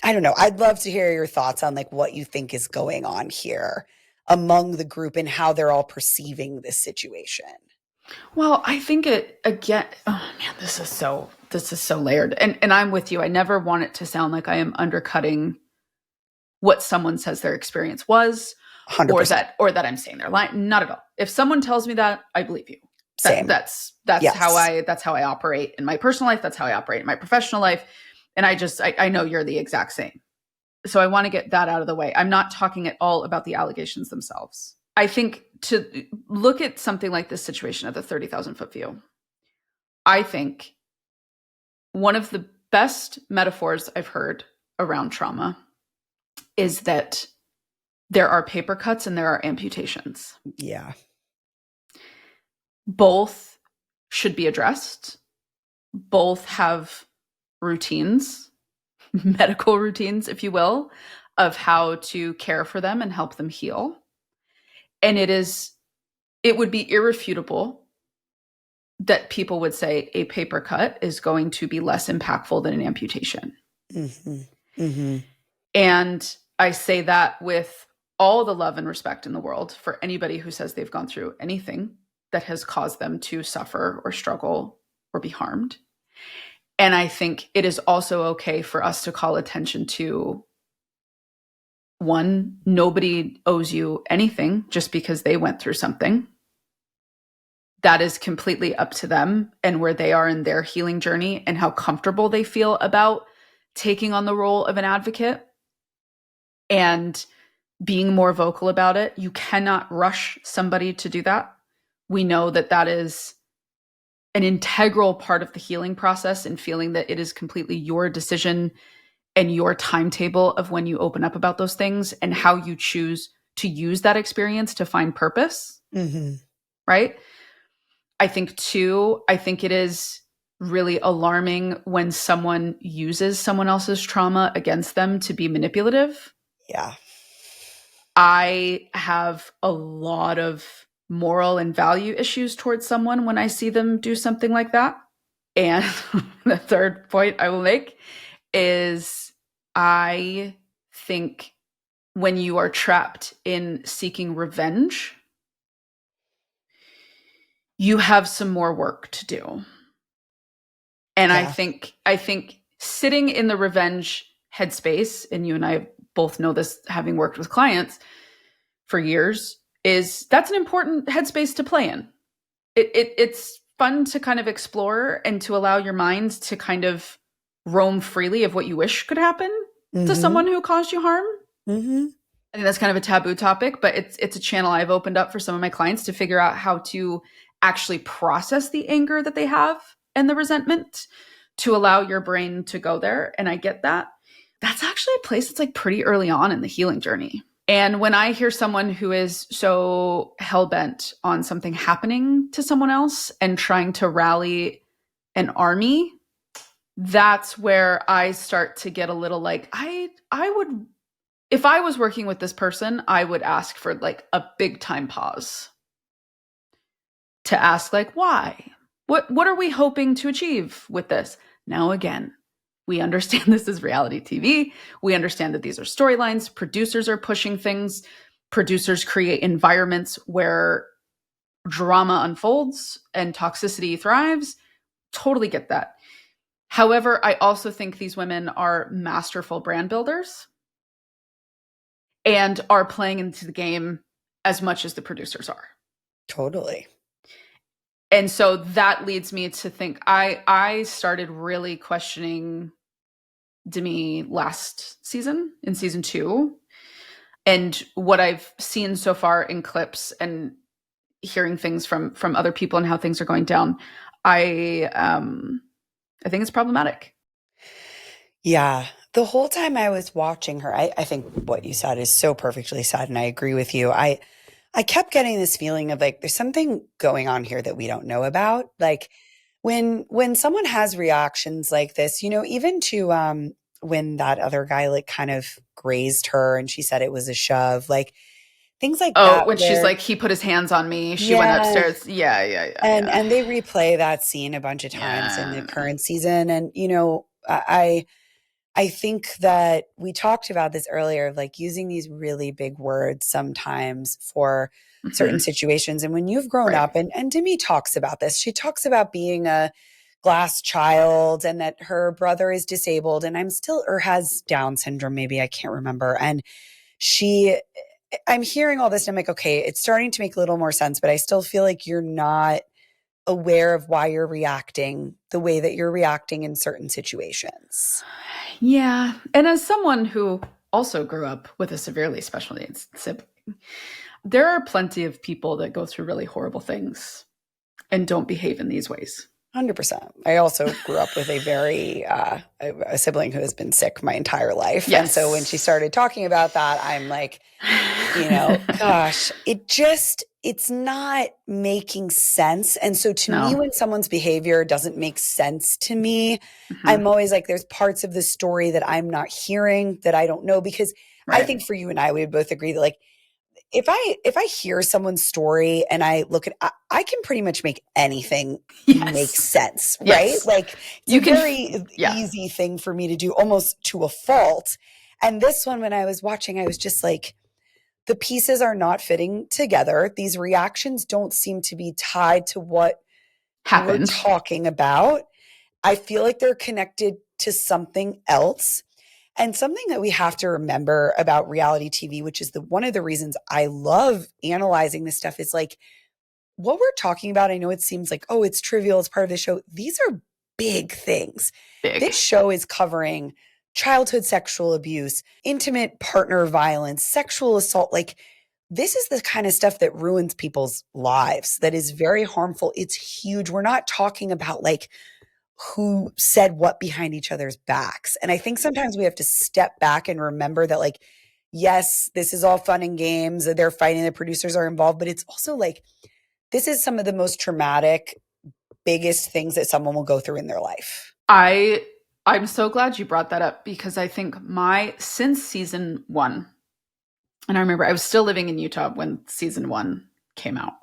I don't know, I'd love to hear your thoughts on like what you think is going on here among the group and how they're all perceiving this situation. Well, I think it again, oh man, this is so layered. And I'm with you. I never want it to sound like I am undercutting what someone says their experience was, 100%. or that I'm saying they're lying. Not at all. If someone tells me that, I believe you. Same. That's Yes. how I operate in my personal life. That's how I operate in my professional life. And I know you're the exact same. So I want to get that out of the way. I'm not talking at all about the allegations themselves. I think to look at something like this situation at the 30,000 foot view, I think one of the best metaphors I've heard around trauma is that there are paper cuts and there are amputations. Yeah. Both should be addressed. Both have routines, medical routines, if you will, of how to care for them and help them heal. And it would be irrefutable that people would say a paper cut is going to be less impactful than an amputation. Mm-hmm. Mm-hmm. And I say that with all the love and respect in the world for anybody who says they've gone through anything that has caused them to suffer or struggle or be harmed. And I think it is also okay for us to call attention to, one, nobody owes you anything just because they went through something. That is completely up to them and where they are in their healing journey and how comfortable they feel about taking on the role of an advocate and being more vocal about it. You cannot rush somebody to do that. We know that that is an integral part of the healing process, and feeling that it is completely your decision and your timetable of when you open up about those things and how you choose to use that experience to find purpose. Mm-hmm. Right? I think too, I think it is really alarming when someone uses someone else's trauma against them to be manipulative. Yeah. I have a lot of moral and value issues towards someone when I see them do something like that. And the third point I will make is I think when you are trapped in seeking revenge, you have some more work to do. And Yeah. I think sitting in the revenge headspace, and you and I both know this having worked with clients for years, is that's an important headspace to play in. It's fun to kind of explore and to allow your mind to kind of roam freely of what you wish could happen to Mm-hmm. someone who caused you harm. Mm-hmm. I think that's kind of a taboo topic, but it's a channel I've opened up for some of my clients to figure out how to actually process the anger that they have and the resentment to allow your brain to go there. And I get that. That's actually a place that's like pretty early on in the healing journey. And when I hear someone who is so hell-bent on something happening to someone else and trying to rally an army, that's where I start to get a little like, I would, if I was working with this person, I would ask for like a big time pause to ask like, why? What are we hoping to achieve with this? Now again, we understand this is reality TV. We understand that these are storylines. Producers are pushing things. Producers create environments where drama unfolds and toxicity thrives. Totally get that. However, I also think these women are masterful brand builders and are playing into the game as much as the producers are. Totally. And so that leads me to think I started really questioning Demi last season, in season 2. And what I've seen so far in clips and hearing things from other people and how things are going down, I think it's problematic. Yeah. The whole time I was watching her, I think what you said is so perfectly said, and I agree with you. I kept getting this feeling of like there's something going on here that we don't know about. Like when someone has reactions like this, you know, even to when that other guy like kind of grazed her and she said it was a shove, like things like Oh, that when she's where like, he put his hands on me, she went yeah. upstairs. Yeah. And they replay that scene a bunch of times in the Yeah. current season. And, you know, I think that we talked about this earlier of like using these really big words sometimes for certain Mm-hmm. situations. And when you've grown Right. up, and Demi talks about this, she talks about being a glass child and that her brother is disabled and I'm still, or has Down syndrome, maybe I can't remember. And I'm hearing all this and I'm like, okay, it's starting to make a little more sense, but I still feel like you're not aware of why you're reacting the way that you're reacting in certain situations. Yeah. And as someone who also grew up with a severely special needs sibling, there are plenty of people that go through really horrible things and don't behave in these ways. 100%. I also grew up with a very a sibling who has been sick my entire life. And so when she Yes. started talking about that, I'm like, you know, gosh, it's not making sense. And so to me, No. when someone's behavior doesn't make sense to me, Mm-hmm. I'm always like, there's parts of the story that I'm not hearing that I don't know. Because I Right. think for you and I, we would both agree that like, if I hear someone's story and I look at I can pretty much make anything make Yes. sense, right? Yes. Like it's You a can, very yeah. easy thing for me to do almost to a fault. And this one, when I was watching, I was just like, the pieces are not fitting together. These reactions don't seem to be tied to what we're Happened. talking about. I feel like they're connected to something else. And something that we have to remember about reality TV, which is one of the reasons I love analyzing this stuff, is like what we're talking about. I know it seems like, oh, it's trivial, it's part of the show. These are big things. Big. This show is covering childhood sexual abuse, intimate partner violence, sexual assault. Like, this is the kind of stuff that ruins people's lives, that is very harmful. It's huge. We're not talking about like who said what behind each other's backs. And I think sometimes we have to step back and remember that, like, yes, this is all fun and games. They're fighting, the producers are involved, but it's also like, this is some of the most traumatic, biggest things that someone will go through in their life. I'm so glad you brought that up, because I think since season 1, and I remember I was still living in Utah when season 1 came out,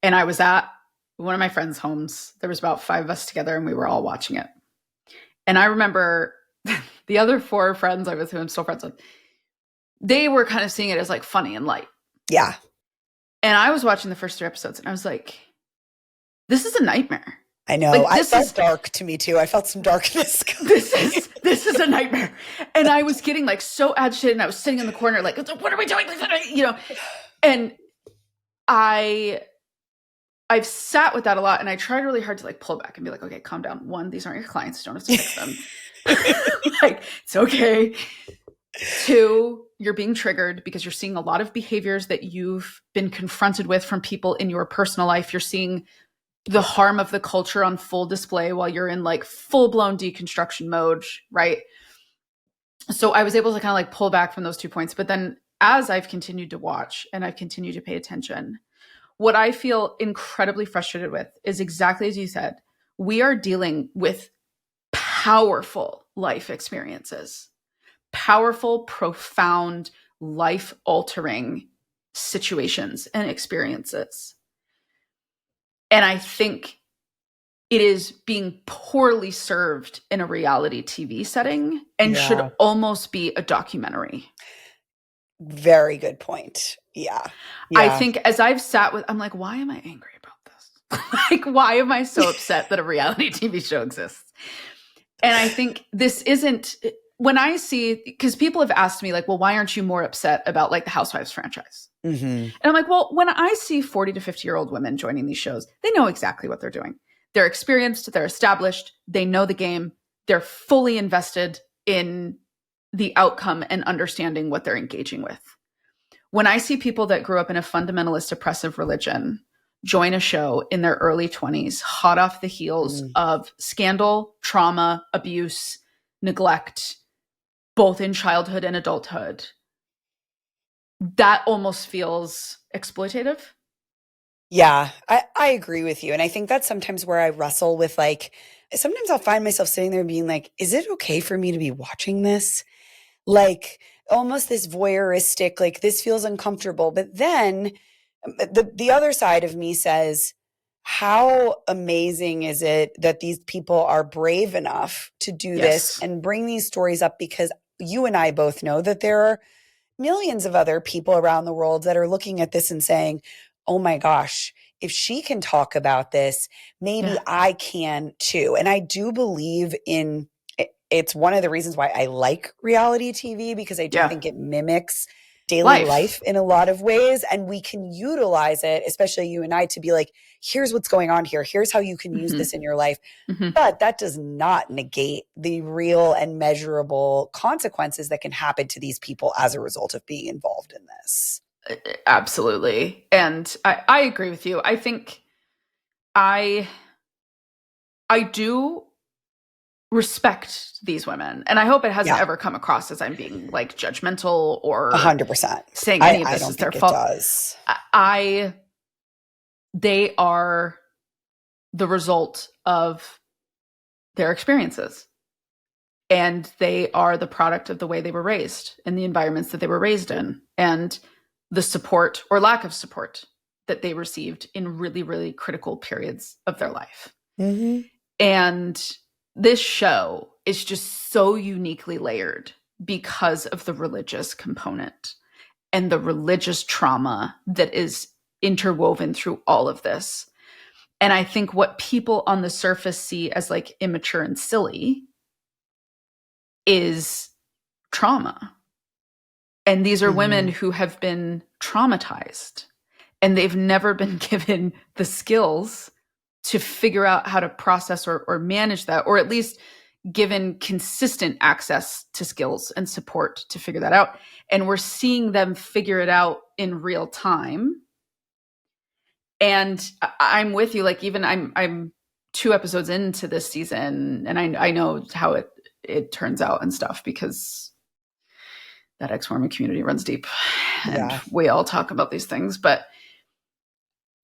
and I was at one of my friends' homes. There was about 5 of us together, and we were all watching it. And I remember the other 4 friends I was, who I'm still friends with, they were kind of seeing it as like funny and light. Yeah. And I was watching the first 3 episodes, and I was like, this is a nightmare. I know. Like, this felt dark to me too. I felt some darkness. This is a nightmare. And I was getting like so agitated, and I was sitting in the corner like, what are we doing? You know, and I've sat with that a lot, and I tried really hard to like pull back and be like, okay, calm down. 1, these aren't your clients. You don't have to fix them. Like, it's okay. 2, you're being triggered because you're seeing a lot of behaviors that you've been confronted with from people in your personal life. You're seeing the harm of the culture on full display while you're in like full-blown deconstruction mode, right? So I was able to kind of like pull back from those 2 points. But then as I've continued to watch and I've continued to pay attention, what I feel incredibly frustrated with is exactly as you said, we are dealing with powerful life experiences, powerful, profound, life-altering situations and experiences. And I think it is being poorly served in a reality TV setting and should almost be a documentary. Very good point. Yeah. I think as I've sat with, I'm like, why am I angry about this? Like, why am I so upset that a reality TV show exists? And I think this isn't, when I see, because people have asked me like, well, why aren't you more upset about like the Housewives franchise? Mm-hmm. And I'm like, well, when I see 40 to 50-year-old women joining these shows, they know exactly what they're doing. They're experienced, they're established, they know the game, they're fully invested in the outcome and understanding what they're engaging with. When I see people that grew up in a fundamentalist oppressive religion join a show in their early 20s, hot off the heels of scandal, trauma, abuse, neglect, both in childhood and adulthood, that almost feels exploitative. Yeah, I agree with you. And I think that's sometimes where I wrestle with like, sometimes I'll find myself sitting there being like, is it okay for me to be watching this? Like almost this voyeuristic, like this feels uncomfortable. But then the other side of me says, how amazing is it that these people are brave enough to do this and bring these stories up? Because you and I both know that there are millions of other people around the world that are looking at this and saying, oh my gosh, if she can talk about this, maybe I can too. And I do believe it's one of the reasons why I like reality TV, because I do think it mimics daily life in a lot of ways. And we can utilize it, especially you and I, to be like, here's what's going on here. Here's how you can use this in your life. But that does not negate the real and measurable consequences that can happen to these people as a result of being involved in this. Absolutely. And I agree with you. I think I do respect these women, and I hope it hasn't ever come across as I'm being like judgmental or 100% saying any of this is their fault. Does. They are the result of their experiences, and they are the product of the way they were raised and the environments that they were raised in, and the support or lack of support that they received in really, really critical periods of their life. And this show is just so uniquely layered because of the religious component and the religious trauma that is interwoven through all of this. And I think what people on the surface see as like immature and silly is trauma. And these are women who have been traumatized, and they've never been given the skills to figure out how to process or manage that, or at least given consistent access to skills and support to figure that out. And we're seeing them figure it out in real time. And I'm with you. Like, even I'm 2 episodes into this season, and I know how it turns out and stuff, because that ex-Mormon community runs deep, and Yeah. we all talk about these things. But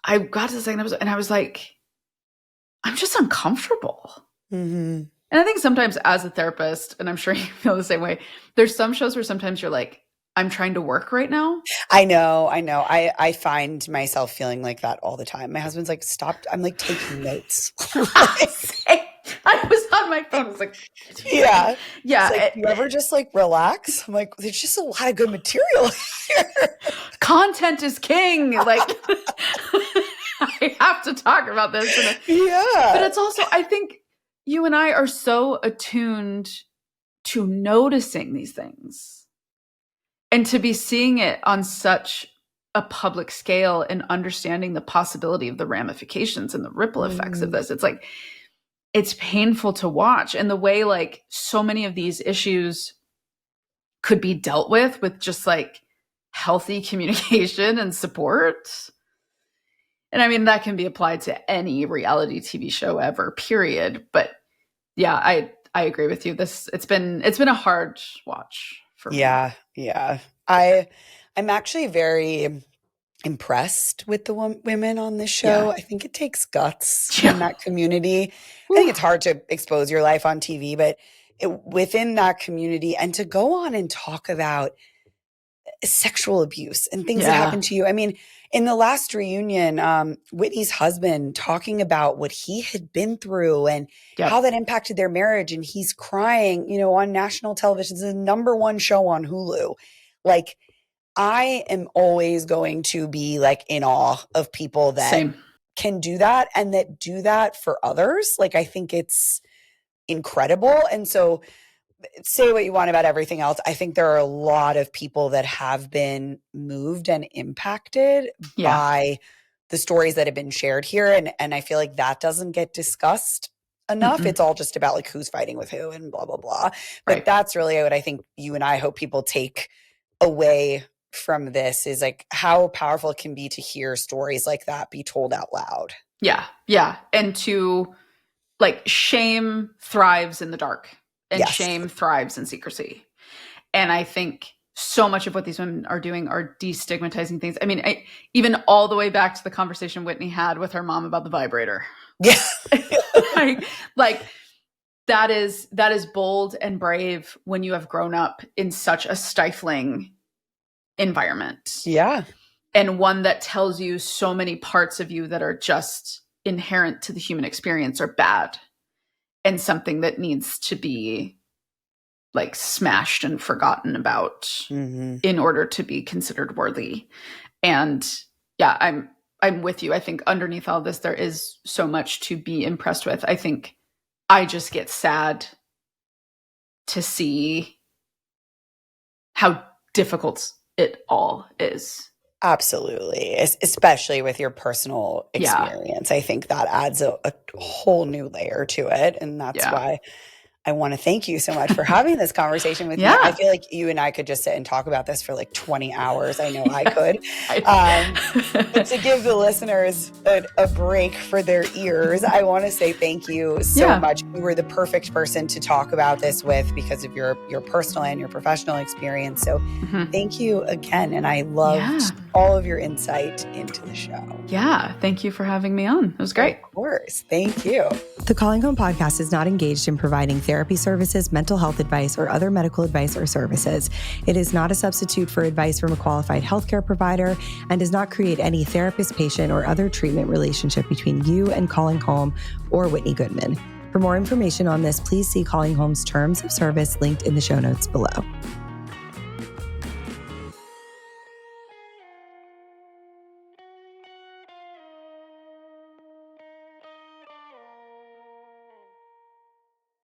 I got to the second episode and I was like, I'm just uncomfortable. Mm-hmm. And I think sometimes as a therapist, and I'm sure you feel the same way, there's some shows where sometimes you're like, I'm trying to work right now. I know. I find myself feeling like that all the time. My husband's like, stop. I'm like taking notes. I was on my phone. I was like, yeah. yeah. It's like, do you ever just like relax? I'm like, there's just a lot of good material here. Content is king. Like, I have to talk about this. Yeah. But it's also, I think you and I are so attuned to noticing these things and to be seeing it on such a public scale and understanding the possibility of the ramifications and the ripple effects of this. It's like, it's painful to watch. And the way like so many of these issues could be dealt with just like healthy communication and support. And I mean, that can be applied to any reality TV show ever, period. But yeah, I agree with you. It's been a hard watch for me. Yeah. I'm actually very impressed with the women on this show. I think it takes guts in that community. I think it's hard to expose your life on TV, but within that community, and to go on and talk about sexual abuse and things that happen to you. I mean, in the last reunion, Whitney's husband talking about what he had been through and how that impacted their marriage. And he's crying, you know, on national television. It's the #1 show on Hulu. Like, I am always going to be like in awe of people that can do that and that do that for others. Like, I think it's incredible. And so, say what you want about everything else, I think there are a lot of people that have been moved and impacted by the stories that have been shared here. And I feel like that doesn't get discussed enough. It's all just about like who's fighting with who and blah, blah, blah. But that's really what I think you and I hope people take away from this, is like how powerful it can be to hear stories like that be told out loud. Yeah. And to like, shame thrives in the dark. And shame thrives in secrecy. And I think so much of what these women are doing are destigmatizing things. I mean, even all the way back to the conversation Whitney had with her mom about the vibrator. Yeah. like that is bold and brave when you have grown up in such a stifling environment. Yeah. And one that tells you so many parts of you that are just inherent to the human experience are bad. And something that needs to be like smashed and forgotten about in order to be considered worthy. And yeah, I'm with you. I think underneath all this, there is so much to be impressed with. I think I just get sad to see how difficult it all is. Absolutely. Especially with your personal experience. I think that adds a whole new layer to it. And that's why I want to thank you so much for having this conversation with me. I feel like you and I could just sit and talk about this for like 20 hours. I know I could. But to give the listeners a break for their ears, I want to say thank you so much. You were the perfect person to talk about this with because of your personal and your professional experience. So thank you again. And I loved all of your insight into the show. Yeah. Thank you for having me on. It was great. Of course. Thank you. The Calling Home podcast is not engaged in providing therapy services, mental health advice, or other medical advice or services. It is not a substitute for advice from a qualified healthcare provider and does not create any therapist-patient or other treatment relationship between you and Calling Home or Whitney Goodman. For more information on this, please see Calling Home's terms of service linked in the show notes below.